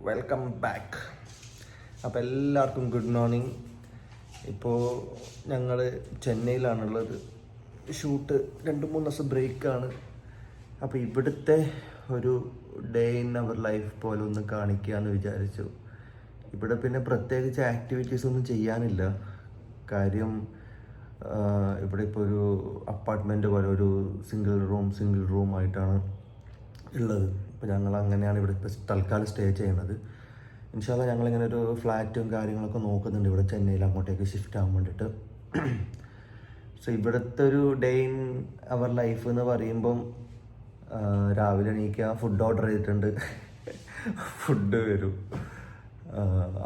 Welcome back. അപ്പോൾ എല്ലാവർക്കും good morning. ഇപ്പോൾ ഞങ്ങൾ ചെന്നൈയിലാണുള്ളത്. ഷൂട്ട് 2-3 ദിവസം ബ്രേക്കാണ്. അപ്പോൾ ഇവിടുത്തെ ഒരു ഡേ ഇൻ അവർ ലൈഫ് പോലെ ഒന്ന് കാണിക്കാമെന്ന് വിചാരിച്ചു. ഇവിടെ പിന്നെ പ്രത്യേകിച്ച് ആക്ടിവിറ്റീസ് ഒന്നും ചെയ്യാനില്ല. കാര്യം ഇവിടെ ഇപ്പോൾ ഒരു അപ്പാർട്ട്മെൻറ്റ് പോലെ ഒരു സിംഗിൾ റൂം ആയിട്ടാണ് ഉള്ളത്. ഇപ്പോൾ ഞങ്ങൾ അങ്ങനെയാണ് ഇവിടെ ഇപ്പോൾ തൽക്കാലം സ്റ്റേ ചെയ്യുന്നത്. ഇൻഷാ അല്ലാഹ് ഞങ്ങളിങ്ങനെ ഒരു ഫ്ലാറ്റും കാര്യങ്ങളൊക്കെ നോക്കുന്നുണ്ട് ഇവിടെ ചെന്നൈയിൽ അങ്ങോട്ടേക്ക് ഷിഫ്റ്റ് ആകാൻ വേണ്ടിയിട്ട്. സോ ഇവിടുത്തെ ഒരു ഡേ ഇൻ അവർ ലൈഫ് എന്ന് പറയുമ്പം രാവിലെ എണീക്കുക, ഫുഡ് ഓർഡർ ചെയ്തിട്ടുണ്ട്, ഫുഡ് വരും.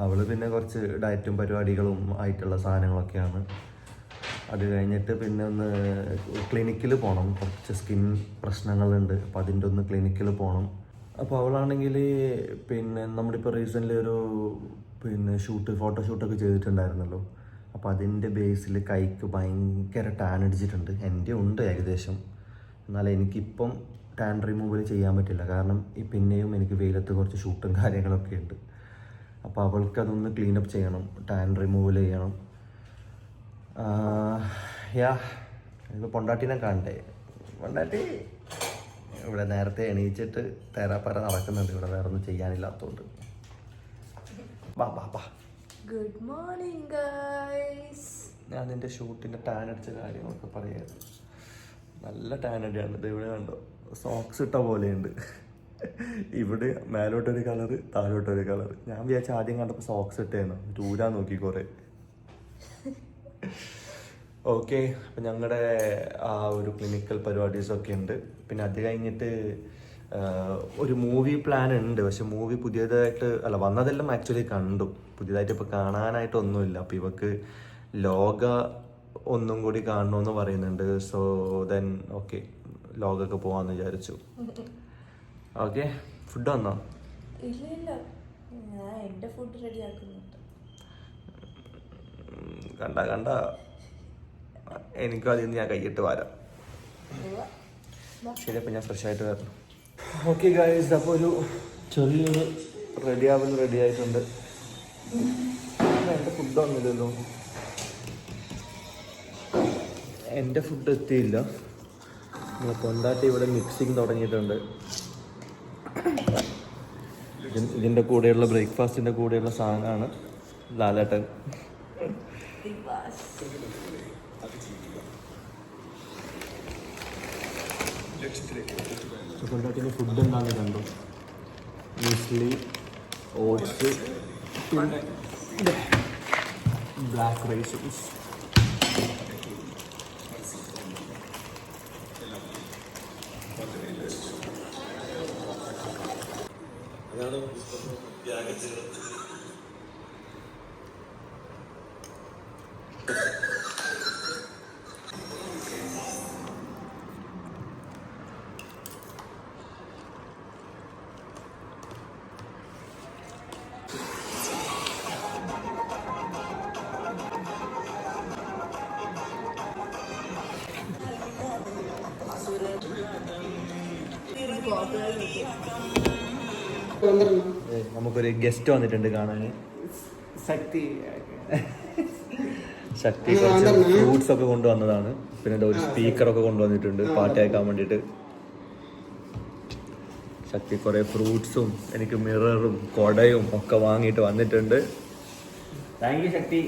അവൾ പിന്നെ കുറച്ച് ഡയറ്റും പരിപാടികളും ആയിട്ടുള്ള സാധനങ്ങളൊക്കെയാണ്. അത് കഴിഞ്ഞിട്ട് പിന്നെ ഒന്ന് ക്ലിനിക്കിൽ പോകണം. കുറച്ച് സ്കിൻ പ്രശ്നങ്ങളുണ്ട്, അപ്പോൾ അതിൻ്റെ ഒന്ന് ക്ലിനിക്കിൽ പോകണം. അപ്പോൾ അവളാണെങ്കിൽ പിന്നെ നമ്മളിപ്പോൾ റീസെൻ്റ്ലി ഒരു ഫോട്ടോഷൂട്ടൊക്കെ ചെയ്തിട്ടുണ്ടായിരുന്നല്ലോ. അപ്പോൾ അതിൻ്റെ ബേസിൽ കൈക്ക് ഭയങ്കര ടാൻ അടിച്ചിട്ടുണ്ട്. എൻ്റെ ഉണ്ട് ഏകദേശം. എന്നാൽ എനിക്കിപ്പം ടാൻ റിമൂവൽ ചെയ്യാൻ പറ്റില്ല. കാരണം പിന്നെയും എനിക്ക് വെയിലത്ത് കുറച്ച് ഷൂട്ടും കാര്യങ്ങളൊക്കെ ഉണ്ട്. അപ്പോൾ അവൾക്കതൊന്ന് ക്ലീനപ്പ് ചെയ്യണം, ടാൻ റിമൂവൽ ചെയ്യണം. ഇപ്പോൾ പൊണ്ടാട്ടിനെ കാണണ്ടേ? പൊണ്ടാട്ടി ഇവിടെ നേരത്തെ എണീച്ചിട്ട് തേരാപ്പാര നടക്കുന്നുണ്ട്. ഇവിടെ വേറെ ഒന്നും ചെയ്യാനില്ലാത്തതുകൊണ്ട്. Good morning guys. ഞാൻ നിൻ്റെ ഷൂട്ടിൻ്റെ ടാൻ അടിച്ച കാര്യങ്ങളൊക്കെ പറയായിരുന്നു. നല്ല ടാൻ അടിയാണ്. ഇത് ഇവിടെ കണ്ടോ, സോക്സ് ഇട്ട പോലെയുണ്ട്. ഇവിടെ മേലോട്ടൊരു കളറ്, താഴോട്ടൊരു കളറ്. ഞാൻ വിചാരിച്ച ആദ്യം കണ്ടപ്പോൾ സോക്സ് ഇട്ടേന്നു, ചൂരാൻ നോക്കി കുറേ. ഓക്കെ, അപ്പം ഞങ്ങളുടെ ആ ഒരു ക്ലിനിക്കൽ പരിപാടീസൊക്കെ ഉണ്ട്. പിന്നെ അത് കഴിഞ്ഞിട്ട് ഒരു മൂവി പ്ലാൻ ഉണ്ട്. പക്ഷെ മൂവി പുതിയതായിട്ട് വന്നതെല്ലാം ആക്ച്വലി കണ്ടു. പുതിയതായിട്ട് ഇപ്പോൾ കാണാനായിട്ടൊന്നുമില്ല. അപ്പോൾ ഇവക്ക് ലോക ഒന്നും കൂടി കാണണമെന്ന് പറയുന്നുണ്ട്. സോ ദെൻ ഓക്കെ, ലോകൊക്കെ പോവാന്ന് വിചാരിച്ചു. ഓക്കെ, ഫുഡ് വന്നോ? ഇല്ല, ഞാൻ എൻ്റെ ഫുഡ് റെഡി ആക്കുന്നുണ്ട്. കണ്ട എനിക്കും അതിൽ നിന്ന് ഞാൻ കൈയിട്ട് വരാം. ശരി, അപ്പം ഞാൻ ഫ്രഷ് ആയിട്ട് വരണം. ഓക്കെ ഗൈസ്, അപ്പോൾ ഒരു ചെറിയൊരു റെഡി ആയിട്ടുണ്ട്. എൻ്റെ ഫുഡ് വന്നില്ലല്ലോ. എൻ്റെ ഫുഡ് എത്തിയില്ല. കൊണ്ടാട്ടി ഇവിടെ മിക്സിങ് തുടങ്ങിയിട്ടുണ്ട്. ഇതിൻ്റെ കൂടെയുള്ള ബ്രേക്ക്ഫാസ്റ്റിൻ്റെ കൂടെയുള്ള സാധനമാണ് ലാലേട്ടൻ. കൊണ്ടാട്ടിൻ്റെ ഫുഡ് എന്താണെന്ന് കണ്ടു. Muesli, oats, black റൈസൻസ്. നമുക്കൊരു ഗസ്റ്റ് വന്നിട്ടുണ്ട് കാണാൻ. ശക്തി കുറച്ച് ഫ്രൂട്ട്സ് ഒക്കെ കൊണ്ടുവന്നതാണ്. പിന്നെ ഒരു സ്പീക്കറൊക്കെ കൊണ്ടുവന്നിട്ടുണ്ട് പാട്ട് കേൾക്കാൻ വേണ്ടിയിട്ട്. ശക്തി കുറേ ഫ്രൂട്ട്സും എനിക്ക് മിററും കൊടയും ഒക്കെ വാങ്ങിയിട്ട് വന്നിട്ടുണ്ട്. Thank you Shakti.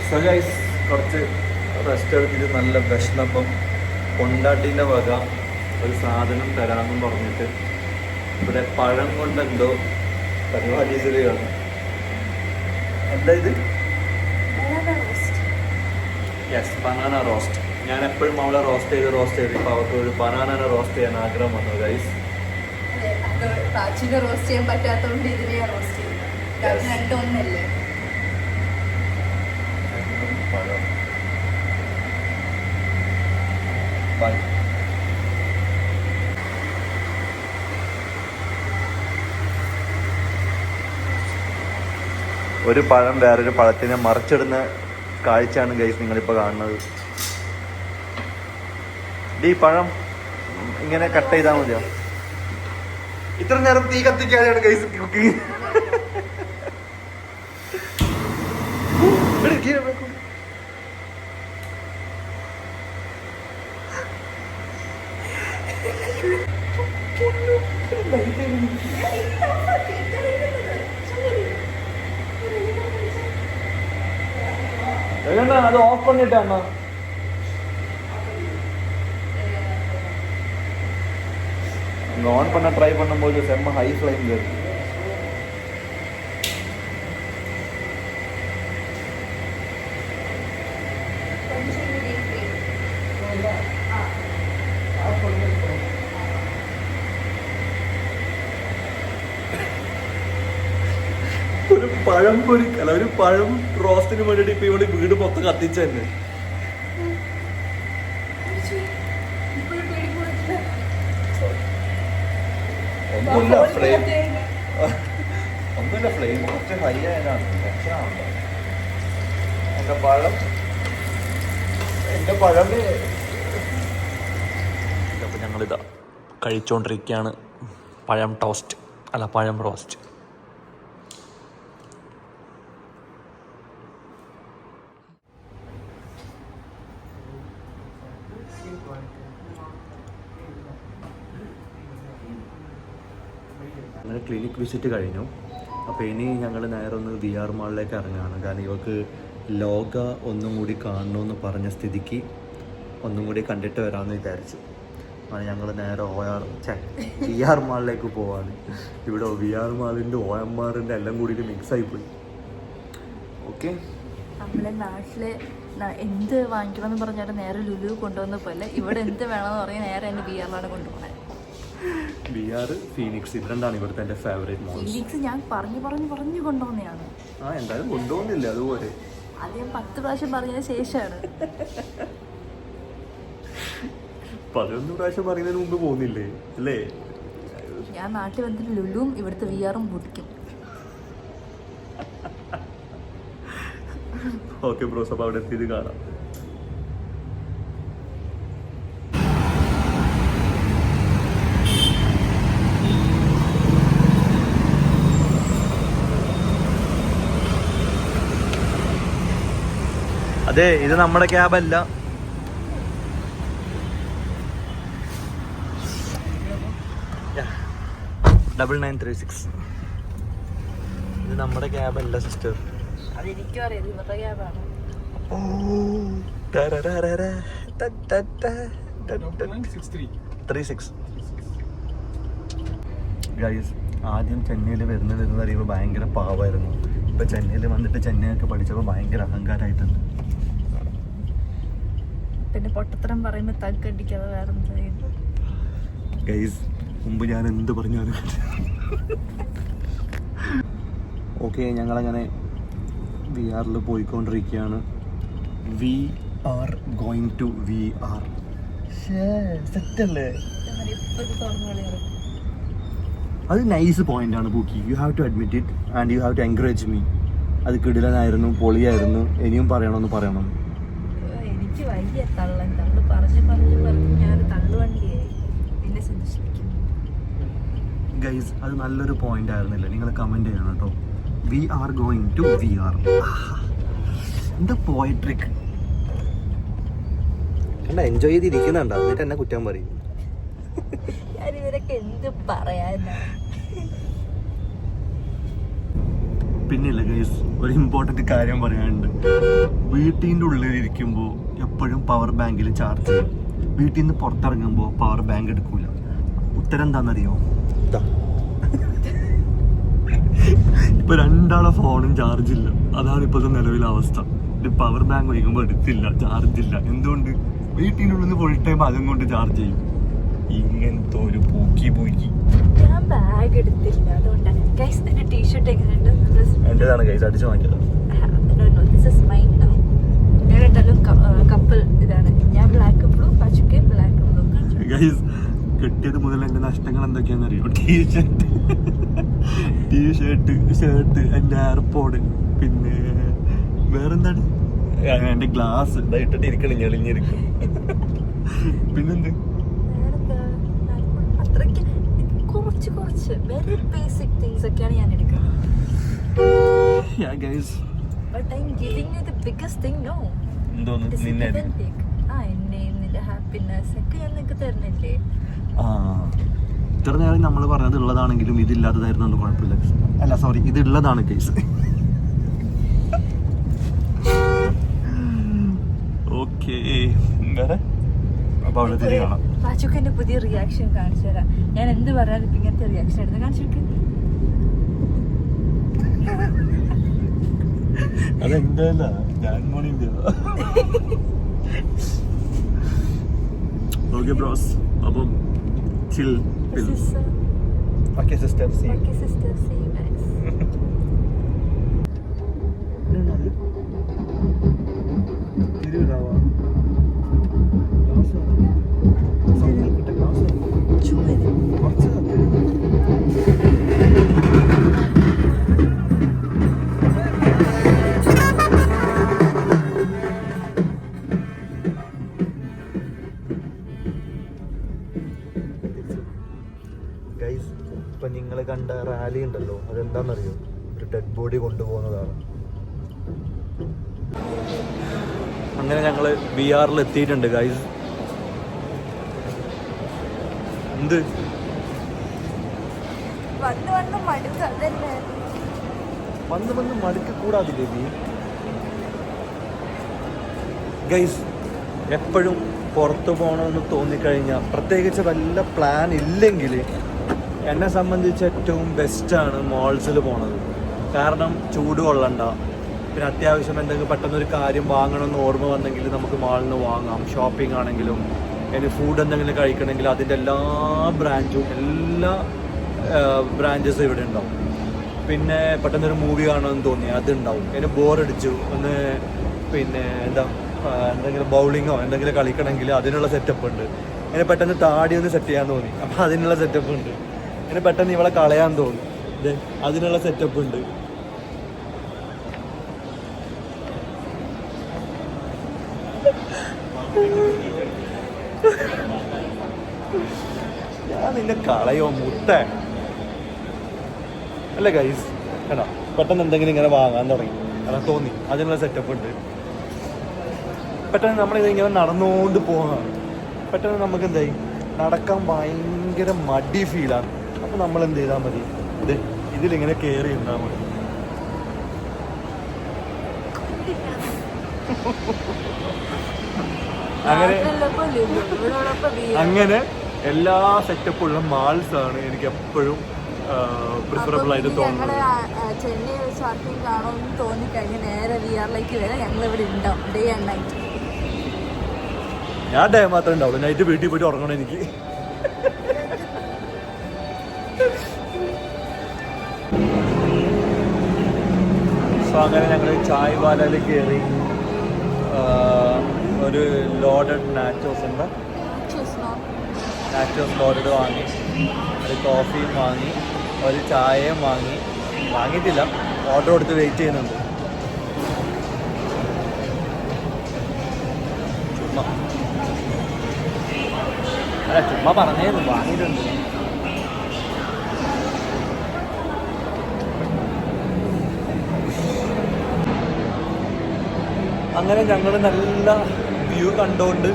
So guys, കുറച്ച് റെസ്റ്റ് എടുത്തിട്ട് നല്ല വിശന്നപ്പം കൊണ്ടാട്ടീൻ്റെ വക ഒരു സാധനം തരാമെന്നും പറഞ്ഞിട്ട് ഇവിടെ പഴം കൊണ്ടെന്തോ പരിപാടിയാണ്. എന്താ ഇത്? Yes, banana roast. ഞാൻ എപ്പോഴും അവളെ റോസ്റ്റ് ചെയ്ത് ഇപ്പോൾ അവർക്ക് ഒരു ബനാന റോസ്റ്റ് ചെയ്യാൻ ആഗ്രഹം വന്നു ഗൈസ്. റോസ്റ്റ് ചെയ്യാൻ പറ്റാത്തതുകൊണ്ട് ഇതിനെ റോസ്റ്റ് ചെയ്യും. രണ്ടൊന്നല്ലേ പഴം. ബൈ. ഒരു പഴം വേറൊരു പഴത്തിനെ മറിച്ചിടുന്ന കാഴ്ചയാണ് ഗൈസ് നിങ്ങളിപ്പോൾ കാണുന്നത്. ഈ പഴം ഇങ്ങനെ കട്ട് ചെയ്താൽ മതിയോ? ഇത്ര നേരം തീ കത്തിക്കാതെയാണ് ഗൈസ് കുക്കിംഗ്. അത് ഓഫ് പണിട്ടാണോ? ஆன் பண்ண ட்ரை பண்ணும்போது செம்ம ஹை ஃப்ளேம்ல இருக்கு. ഒരു പഴം പൊരിക്കല, ഒരു പഴം റോസ്റ്റിന് വേണ്ടിട്ട് ഇപ്പൊ ഇവിടെ വീട് മൊത്തം കത്തിച്ചു തന്നെ. ഒന്നുമില്ല, ഫ്ലെയിം കുറച്ച് ഹൈ ആയതാണ്. എന്റെ പഴം അപ്പൊ ഞങ്ങളിതാ കഴിച്ചോണ്ടിരിക്കുകയാണ് പഴം ടോസ്റ്റ്, അല്ല പഴം റോസ്റ്റ്. അങ്ങനെ ക്ലിനിക് വിസിറ്റ് കഴിഞ്ഞു. അപ്പോൾ ഇനി ഞങ്ങൾ നേരെ ഒന്ന് VR മാളിലേക്ക് ഇറങ്ങുകയാണ്. കാരണം ഇവർക്ക് ലോക ഒന്നും കൂടി കാണണമെന്ന് പറഞ്ഞ സ്ഥിതിക്ക് ഒന്നും കൂടി കണ്ടിട്ട് വരാമെന്ന് വിചാരിച്ചു. അങ്ങനെ ഞങ്ങൾ നേരെ VR മാളിലേക്ക് പോവാണ്. ഇവിടെ VR മാളിൻ്റെ OMRൻ്റെ എല്ലാം കൂടിയിട്ട് മിക്സായി പോയി. ഓക്കെ, നമ്മുടെ നാട്ടില് എന്ത് വാങ്ങിക്കണമെന്ന് പറഞ്ഞാൽ നേരെ ലുലു കൊണ്ടുവന്ന പോലെ ഇവിടെ എന്ത് വേണമെന്ന് പറഞ്ഞാൽ നേരെ എൻ്റെ VR കൊണ്ടുപോകണേ. VR, ഫീനിക്സ്, ഇത് രണ്ടാണ് ഇവിടുത്തെ എൻ്റെ ഫേവറേറ്റ് മോൾസ്. ഫീനിക്സ് ഞാൻ പറഞ്ഞു കൊണ്ടുവന്നതാണ്. എന്തായാലും കൊണ്ടുപോകുന്നില്ല, അതുപോലെ അത് ഞാൻ 10 പ്രാവശ്യം പറഞ്ഞതിന് ശേഷമാണ്. 11 പ്രാവശ്യം പറയുന്നതിന് മുമ്പ് പോകുന്നില്ലേ അല്ലേ? ഞാൻ നാട്ടിൽ വന്നിട്ട് ലുലുവും ഇവിടുത്തെ VR-ഉം പൊട്ടിക്കും. ഓക്കെ ബ്രോസ്, അപ്പോൾ അവിടെ എത്തിയത് കാണാം. അതെ, ഇത് നമ്മുടെ ക്യാബല്ല. ഡബിൾ 936. ഇത് നമ്മുടെ ക്യാബല്ല സിസ്റ്റർ. അതെനിക്കും അറിയാം, ഇവരുടെ ക്യാബാണ്. ഗൈസ്, ആദ്യം ചെന്നൈയിൽ വരുന്നത് എന്ന് പറയുമ്പോൾ ഭയങ്കര പാവമായിരുന്നു. ഇപ്പം ചെന്നൈയിൽ വന്നിട്ട് ചെന്നൈയൊക്കെ പഠിച്ചപ്പോൾ ഭയങ്കര അഹങ്കാരമായിട്ടുണ്ട്. പിന്നെ പൊട്ടത്തരം പറയുമ്പോൾ തగ్గടിക്കാതെ വേറെ എന്താ? ഗൈസ്, മുമ്പ് ഞാൻ എന്ത് പറഞ്ഞാലും ഓക്കെ, ഞങ്ങളങ്ങനെ VR പോയിക്കൊണ്ടിരിക്കുകയാണ്. We are going to VR. സെറ്റല്ലേ? അത് നൈസ് പോയിന്റ് ആണ് pookie. You have to admit it and you have to encourage me. അത് കിടിലനായിരുന്നു, പൊളിയായിരുന്നു. ഇനിയും പറയണം. എനിക്ക് വയ്യ തള്ളൻ. തള്ളു പറഞ്ഞ് ഞാൻ തള്ളുവണ്ടിയായി. പിന്നെ സന്തോഷിപ്പിക്കുന്നു. ഗൈസ്, അത് നല്ലൊരു പോയിന്റ് ആയിരുന്നില്ല? നിങ്ങൾ കമന്റ് ചെയ്യണം കേട്ടോ. We are going to VR. എന്താ പോയട്രിക് കണ്ട, എൻജോയ് ചെയ്തിരിക്കുന്നുണ്ടോ? എന്നിട്ട് എന്നെ കുറ്റം പറയും. ഞാനിവരൊക്കെ എന്ത് പറയാനാ? പിന്നില്ല ഗൈസ്, ഒരു ഇമ്പോർട്ടന്റ് കാര്യം പറയാനുണ്ട്. വീട്ടിൻ്റെ ഉള്ളിലിരിക്കുമ്പോൾ എപ്പോഴും പവർ ബാങ്കിൽ ചാർജ് ചെയ്യും. വീട്ടിൽ നിന്ന് പുറത്തിറങ്ങുമ്പോൾ പവർ ബാങ്ക് എടുക്കൂല. ഉത്തരം എന്താണെന്നറിയോ? ഇപ്പൊ രണ്ടാളെ ഫോണും ചാർജ് ഇല്ല. അതാണ് ഇപ്പോഴത്തെ നിലവിലെ അവസ്ഥ. പവർ ബാങ്ക് വയ്ക്കുമ്പോൾ എടുത്തില്ല, ചാർജ് ഇല്ല. എന്തുകൊണ്ട്? വീട്ടിൻ്റെ ഉള്ളിൽ നിന്ന് ഫുൾ ടൈം അതും കൊണ്ട് ചാർജ് ചെയ്യും. ഇങ്ങനത്തെ ഒരു പൂക്കി ഞാൻ ബാഗ് എടുത്തില്ല, അതുകൊണ്ടാണ്. ഗൈസ്, എന്റെ ടീഷർട്ട് എങ്ങനെയുണ്ട്? എന്റേതാണ് ഗൈസ്, അടിച്ചു വാങ്ങിയത്. ഞാനെന്തായാലും കപ്പിൾ ഇതാണ്. ഞാൻ ബ്ലാക്ക് ബ്ലൂ, പച്ചുക്കെ ബ്ലാക്ക് ബ്ലൂ. ഗൈസ്, കെട്ടിയത് മുതൽ എന്റെ നഷ്ടങ്ങൾ എന്തൊക്കെയാണെന്ന് അറിയോ? ടീഷർട്ട്, ഷർട്ട്, എന്റെ എയർപോഡ്, പിന്നെ വേറെന്താണ്, എന്റെ ഗ്ലാസ് ഇട്ടിട്ട് ഇരിക്കണം, ഞെളിഞ്ഞിരിക്കും. പിന്നെന്ത്? കുറച്ച് വെരി ബേസിക് തിങ്സ് ഒക്കെയാണ് ഞാൻ എടുക്കുന്നത്. But I'm giving you the biggest thing, no? It is a give and take. നിന്റെ ഹാപ്പിനെസ് ഒക്കെ ഞാൻ നിനക്ക് തരുന്നില്ലേ? ഇത്ര നേരം നമ്മൾ പറഞ്ഞത് ഉള്ളതാണെങ്കിലും ഇതില്ലാത്തതായിരുന്നു കുഴപ്പമില്ല. അല്ല സോറി, ഇത് ഉള്ളതാണ് കേസ്. ഓക്കേ, പാച്ചുക്കന്റെ പുതിയ റിയാക്ഷൻ കാണിച്ചു തരാം. ഞാൻ എന്ത് പറയാനും ഇപ്പൊ ഇങ്ങനത്തെ റിയാക്ഷൻ എടുത്ത് കാണിച്ചു. അതെന്റെ ഞാൻ മോണിന്റെ. ഓക്കേ ബ്രോസ്, അപ്പം chill pill. Okay sister, see you. Okay sister, see you guys. തിരുവിതാവാ ഗൈസ്, ഇപ്പം നിങ്ങൾ കണ്ട റാലി ഉണ്ടല്ലോ, അതെന്താണെന്നറിയോ? ഒരു ഡെഡ് ബോഡി കൊണ്ടുപോകുന്നതാണ്. അങ്ങനെ ഞങ്ങൾ ബിആറിൽ എത്തിയിട്ടുണ്ട് ഗൈസ്. എന്ത് വന്ന് മടുക്ക കൂടാതില്ലേ ബി? ഗൈസ്, എപ്പോഴും പുറത്തു പോകണമെന്ന് തോന്നിക്കഴിഞ്ഞാൽ, പ്രത്യേകിച്ച് വല്ല പ്ലാൻ ഇല്ലെങ്കിൽ, എന്നെ സംബന്ധിച്ച് ഏറ്റവും ബെസ്റ്റാണ് മോൾസിൽ പോണത്. കാരണം ചൂട് കൊള്ളണ്ട, പിന്നെ അത്യാവശ്യം എന്തെങ്കിലും പെട്ടെന്നൊരു കാര്യം വാങ്ങണമെന്ന് ഓർമ്മ വന്നെങ്കിൽ നമുക്ക് മാളിൽ നിന്ന് വാങ്ങാം. ഷോപ്പിംഗ് ആണെങ്കിലും ഇനി ഫുഡ് എന്തെങ്കിലും കഴിക്കണമെങ്കിൽ അതിൻ്റെ എല്ലാ ബ്രാഞ്ചസും ഇവിടെ ഉണ്ടാവും. പിന്നെ പെട്ടെന്നൊരു മൂവി കാണുമെന്ന് തോന്നി, അതുണ്ടാവും. ഇനി ബോറടിച്ചു ഒന്ന് പിന്നെ എന്തെങ്കിലും ബൗളിങ്ങോ എന്തെങ്കിലും കളിക്കണമെങ്കിൽ അതിനുള്ള സെറ്റപ്പ് ഉണ്ട്. ഇനി പെട്ടെന്ന് താടി ഒന്ന് സെറ്റ് ചെയ്യാൻ തോന്നി, അപ്പം അതിനുള്ള സെറ്റപ്പ് ഉണ്ട്. ഇനി പെട്ടെന്ന് ഇവളെ കളയാൻ തോന്നി, അതിനുള്ള സെറ്റപ്പ് ഉണ്ട്. ഞാൻ നിന്നെ കളയോ മുട്ട അല്ലേ ഗൈസ്? കേട്ടോ, പെട്ടെന്ന് എന്തെങ്കിലും ഇങ്ങനെ വാങ്ങാൻ തുടങ്ങി, അതാ തോന്നി, അതിനുള്ള സെറ്റപ്പ് ഉണ്ട്. പെട്ടെന്ന് നമ്മളിത് ഇങ്ങനെ നടന്നുകൊണ്ട് പോകാണ്. പെട്ടെന്ന് നമുക്ക് എന്തായി, നടക്കാൻ ഭയങ്കര മടി ഫീലാണ്. അപ്പം നമ്മൾ എന്ത് ചെയ്താൽ മതി, ഇതിലിങ്ങനെ കയറി ഇരുന്നാൽ മതി. അങ്ങനെ എല്ലാ സെറ്റപ്പുള്ള മാൾസ് ആണ് എനിക്ക് എപ്പോഴും പ്രിഫറബിൾ ആയിട്ട് തോന്നുന്നത്. ചെന്നൈ വെച്ച് വർക്കിംഗ് കാണുമെന്ന് തോന്നിക്കഴിഞ്ഞാൽ നേരെ വിആറിലേക്ക് വരെ ഞങ്ങൾ ഇവിടെ ഉണ്ടാവും, ഡേ ആൻഡ് നൈറ്റ്. ഞാൻ ഡേ മാത്രമേ ഉണ്ടാവുള്ളൂ, നൈറ്റ് വീട്ടിൽ പോയിട്ട് ഉറങ്ങണം എനിക്ക്. സോ അങ്ങനെ ഞങ്ങൾ ചായ് വാലയിൽ കയറി ഒരു ലോഡഡ് നാച്ചോസ് ഉണ്ട്, നാച്ചോസ് ലോഡഡ് വാങ്ങി, ഒരു കോഫിയും വാങ്ങി, ഒരു ചായയും വാങ്ങിയിട്ടില്ല, ഓർഡർ കൊടുത്ത് വെയിറ്റ് ചെയ്യുന്നുണ്ട്. ചുമ്മാ പറഞ്ഞേന്ന് വാങ്ങിയിട്ടുണ്ട്. അങ്ങനെ ഞങ്ങൾ നല്ല വ്യൂ കണ്ടുകൊണ്ട്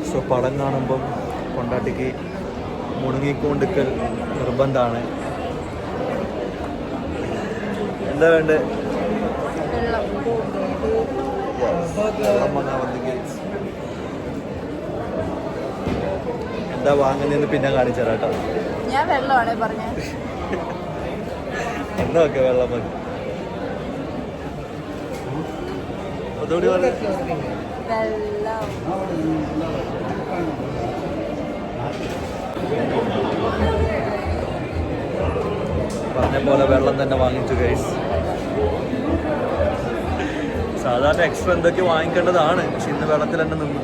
സോ പടം കാണുമ്പം കൊണ്ടാട്ടിക്ക് മുണുങ്ങിക്കൊണ്ടിക്കൽ നിർബന്ധമാണ്. എന്താ വേണ്ടേ? എന്താ വാങ്ങുന്നതെന്ന് പിന്നെ കാണിച്ചു തരാം കേട്ടോ. ഞാൻ വെള്ളമാണ് പറഞ്ഞത്. എന്നാ ഓക്കെ, വെള്ളം മതി. അതോടി പറഞ്ഞ പോലെ വെള്ളം തന്നെ വാങ്ങിച്ചു ഗൈസ്. സാധാരണ എക്സ്ട്രാ എന്തൊക്കെ വാങ്ങിക്കേണ്ടതാണ്, പക്ഷെ ഇന്ന് വെള്ളത്തിൽ തന്നെ നിന്നു.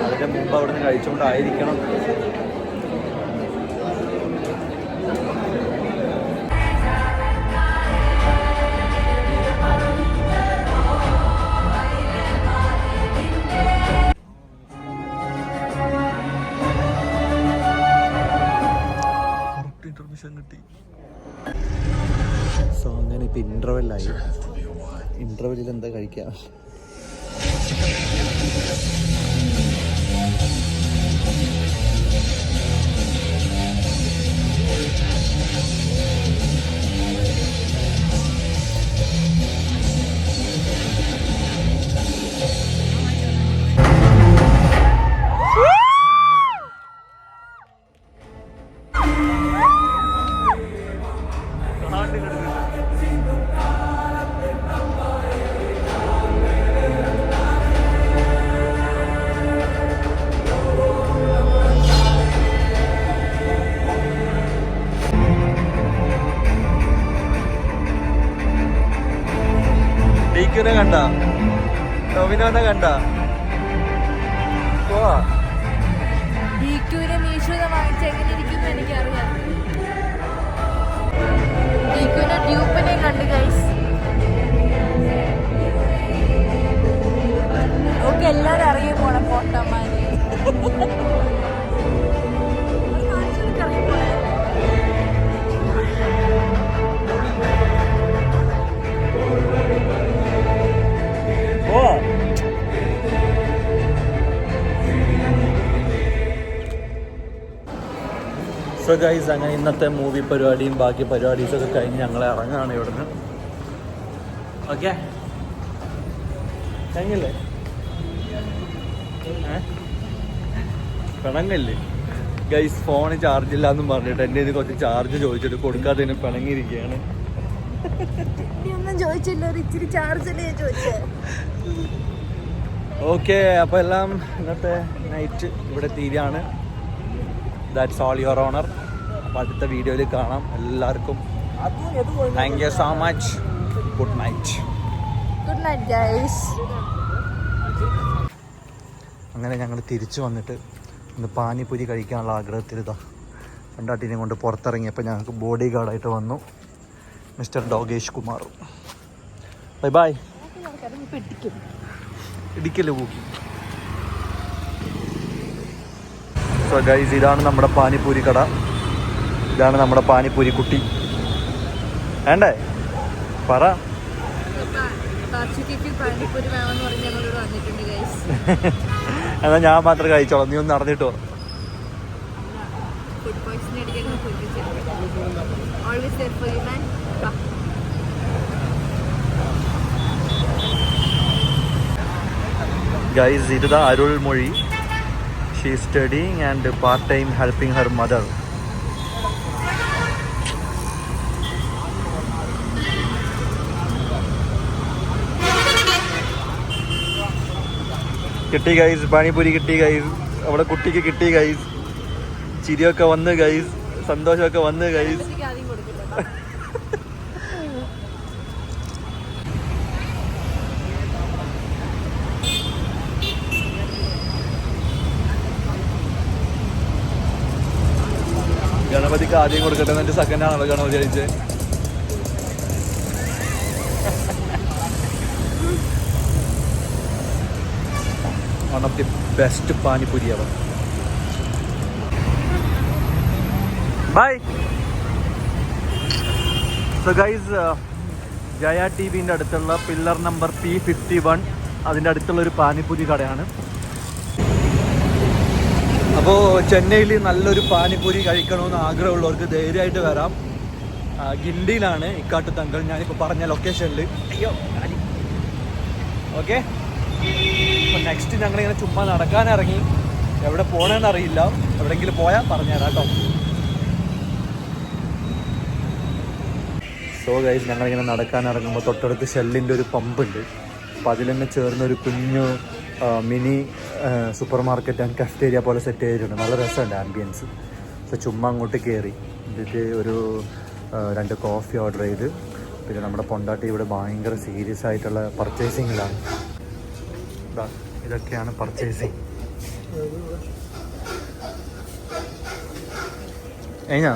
അതിന്റെ മുമ്പ് അവിടെ നിന്ന് കഴിച്ചുകൊണ്ടായിരിക്കണം. ഒരുത്തം കിട്ടി. സോ അങ്ങനെ ഇപ്പം ഇൻ്റർവെല്ലായി. ഇൻ്റർവെല്ലിൽ എന്താ കഴിക്കാം? ഡീക്യൂനെ കണ്ട, ടോവിനോനെ കണ്ട. ഡീക്യൂനെ മീഷോന്ന് വാങ്ങിച്ച് എങ്ങനെ ഇരിക്കുന്നു എനിക്കറിയാം. ഡീക്യൂനെ ഡ്യൂപ്പിനെ കണ്ട് ഗൈസ്. ഓക്കെ, എല്ലാവരും അറിയാൻ പോണം പൊട്ടന്മാര്. സോ ഗൈസ്, അങ്ങനെ ഇന്നത്തെ മൂവി പരിപാടിയും ബാക്കി പരിപാടീസൊക്കെ കഴിഞ്ഞ് ഞങ്ങൾ ഇറങ്ങുകയാണ് ഇവിടുന്ന്. ഓക്കെ, കഴിഞ്ഞില്ലേ? പിണങ്ങല്ലേ ഗൈസ്? ഫോണ് ചാർജ് ഇല്ലാന്നും പറഞ്ഞിട്ട് എൻ്റെ ഇത് കുറച്ച് ചാർജ് ചോദിച്ചിട്ട് കൊടുക്കാത്തതിന് പിണങ്ങിയിരിക്കുകയാണ്. ഓക്കെ, അപ്പോൾ എല്ലാം ഇന്നത്തെ നൈറ്റ് ഇവിടെ തീരാണ്. That's all your honour. അപ്പോൾ അടുത്ത വീഡിയോയിൽ കാണാം. എല്ലാവർക്കും thank you so much. Good night. Good night guys. അങ്ങനെ ഞങ്ങൾ തിരിച്ചു വന്നിട്ട് ഇന്ന് പാനിപ്പൂരി കഴിക്കാനുള്ള ആഗ്രഹത്തിൽ ഇതാ രണ്ടാട്ടിനെ കൊണ്ട് പുറത്തിറങ്ങിയപ്പോൾ ഞങ്ങൾക്ക് ബോഡി ഗാർഡായിട്ട് വന്നു mister Dogesh Kumar. Bye bye. ഇടിക്കല്ലേ പോ. സോ ഗൈസ്, ഇതാണ് നമ്മുടെ പാനിപ്പൂരി കട. ഇതാണ് നമ്മുടെ പാനിപ്പൂരി കുട്ടി. വേണ്ടേ? പറ. എന്നാ ഞാൻ മാത്രം കഴിച്ചോളാം, നീ ഒന്ന് നടന്നിട്ട് പോ. Guys, ഇത് Arulmozhi. She is studying and part-time helping her mother. കിട്ടി ഗൈസ്, പാനിപ്പൂരി കിട്ടി ഗൈസ്. അവിടെ കുട്ടിക്ക് കിട്ടി ഗൈസ്. ചിരിയൊക്കെ വന്ന് ഗൈസ്, സന്തോഷമൊക്കെ വന്ന് ഗൈസ്. ഗണപതിക്ക് ആദ്യം കൊടുക്കട്ടെ, എന്നിട്ട് സെക്കൻഡ് ആണല്ലോ ഗണപതി കഴിച്ചത്. One of the best panipuri ever. Bye. So guys, Jaya ടിവിൻ്റെ അടുത്തുള്ള പില്ലർ നമ്പർ P51 അതിൻ്റെ അടുത്തുള്ളൊരു പാനിപ്പൂരി കടയാണ്. അപ്പോൾ ചെന്നൈയിൽ നല്ലൊരു പാനിപ്പൂരി കഴിക്കണമെന്ന് ആഗ്രഹമുള്ളവർക്ക് ധൈര്യമായിട്ട് വരാം. ഗിണ്ടിയിലാണ് ഇക്കാട്ട് തങ്കൾ, ഞാനിപ്പോൾ പറഞ്ഞ ലൊക്കേഷനിൽ. ഓക്കെ, അപ്പോൾ നെക്സ്റ്റ് ഞങ്ങളിങ്ങനെ ചുമ്മാ നടക്കാനിറങ്ങി. എവിടെ പോകണമെന്ന് അറിയില്ല, എവിടെയെങ്കിലും പോയാൽ പറഞ്ഞുതരാം കേട്ടോ. സോ ഗൈസ്, ഞങ്ങളിങ്ങനെ നടക്കാനിറങ്ങുമ്പോൾ തൊട്ടടുത്ത് ഷെല്ലിൻ്റെ ഒരു പമ്പുണ്ട്. അപ്പോൾ അതിൽ തന്നെ ചേർന്നൊരു കുഞ്ഞു mini super market and cafeteria പോലെ സെറ്റ് ചെയ്തിട്ടുണ്ട്. നല്ല രസമുണ്ട് ആംബിയൻസ്. സോ ചുമ്മാ അങ്ങോട്ട് കയറി എന്നിട്ട് ഒരു 2 കോഫി ഓർഡർ ചെയ്ത്. പിന്നെ നമ്മുടെ പൊണ്ടാട്ടി ഇവിടെ ഭയങ്കര സീരിയസ് ആയിട്ടുള്ള പർച്ചേസിങ്ങിലാണ്. ഇതൊക്കെയാണ് പർച്ചേസിങ്. കഴിഞ്ഞാ?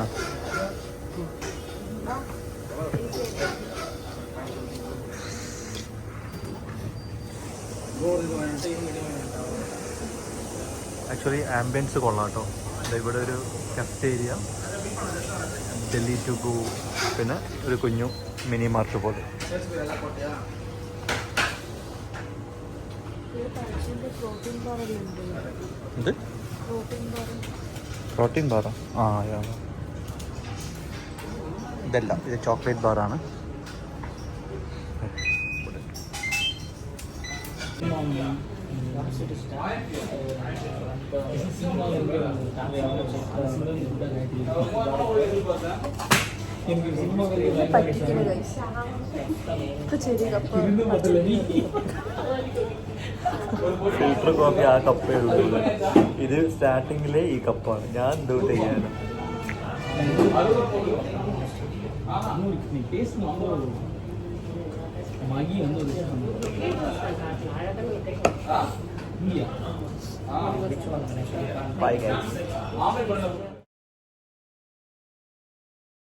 ആക്ച്വലി ആംബിയൻസ് കൊള്ളാം കേട്ടോ. ഇവിടെ ഒരു കഫ്റ്റേരിയ, ഡൽഹി ടു ഗോ, പിന്നെ ഒരു കുഞ്ഞു മിനി മാർട്ട് പോലെ. ഇത് പ്രോട്ടീൻ ബാറാ? ആ യാ. ഇതല്ല, ഇത് ചോക്ലേറ്റ് ബാറാണ്. ഫിൽറ്റർ കോഫി ആ കപ്പേ ഉള്ളൂ. ഇത് സ്റ്റാർട്ടിങ്ങിലെ ഈ കപ്പാണ്. ഞാൻ എന്തോ ചെയ്യാനും. Bye guys.